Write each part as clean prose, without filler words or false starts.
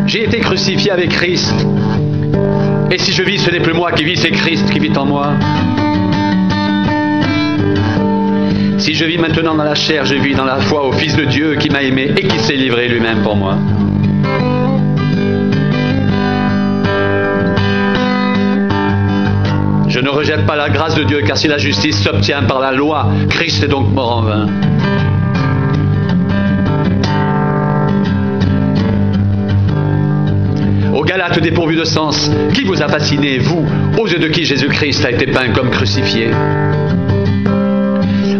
J'ai été crucifié avec Christ. Et si je vis, ce n'est plus moi qui vis, c'est Christ qui vit en moi. Si je vis maintenant dans la chair, je vis dans la foi au Fils de Dieu qui m'a aimé et qui s'est livré lui-même pour moi. Je ne rejette pas la grâce de Dieu, car si la justice s'obtient par la loi, Christ est donc mort en vain. Aux Galates dépourvus de sens, qui vous a fasciné, vous, aux yeux de qui Jésus-Christ a été peint comme crucifié?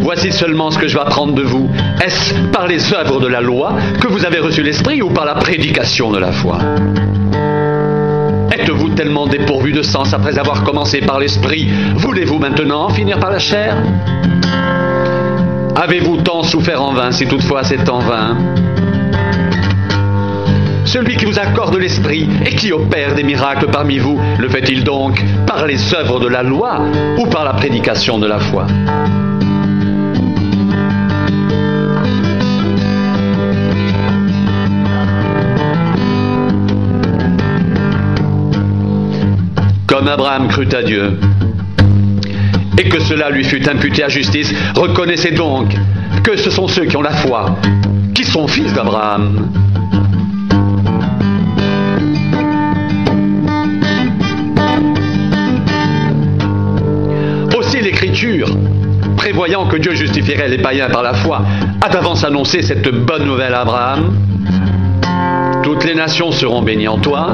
Voici seulement ce que je vais apprendre de vous. Est-ce par les œuvres de la loi que vous avez reçu l'Esprit ou par la prédication de la foi? Êtes-vous tellement dépourvu de sens après avoir commencé par l'Esprit? Voulez-vous maintenant finir par la chair? Avez-vous tant souffert en vain, si toutefois c'est en vain? Celui qui vous accorde l'Esprit et qui opère des miracles parmi vous, le fait-il donc par les œuvres de la loi ou par la prédication de la foi? Comme Abraham crut à Dieu, et que cela lui fut imputé à justice, reconnaissez donc que ce sont ceux qui ont la foi, qui sont fils d'Abraham. Aussi l'Écriture, prévoyant que Dieu justifierait les païens par la foi, a d'avance annoncé cette bonne nouvelle à Abraham. Toutes les nations seront bénies en toi.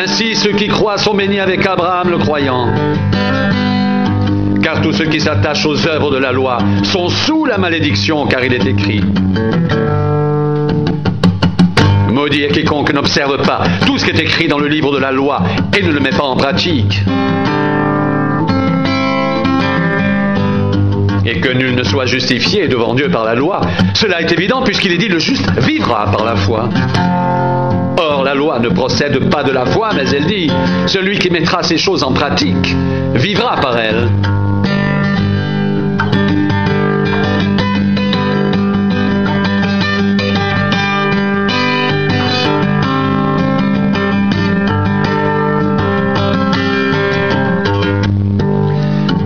Ainsi, ceux qui croient sont bénis avec Abraham le croyant. Car tous ceux qui s'attachent aux œuvres de la loi sont sous la malédiction, car il est écrit: maudit est quiconque n'observe pas tout ce qui est écrit dans le livre de la loi et ne le met pas en pratique. Et que nul ne soit justifié devant Dieu par la loi, cela est évident puisqu'il est dit: le juste vivra par la foi. Or, la loi ne procède pas de la foi, mais elle dit: celui qui mettra ces choses en pratique vivra par elles.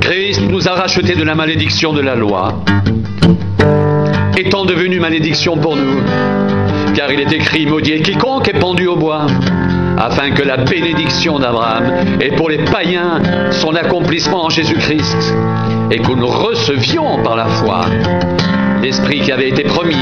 Christ nous a rachetés de la malédiction de la loi, étant devenu malédiction pour nous. Car il est écrit: maudit est quiconque est pendu au bois, afin que la bénédiction d'Abraham ait pour les païens son accomplissement en Jésus-Christ, et que nous recevions par la foi l'Esprit qui avait été promis.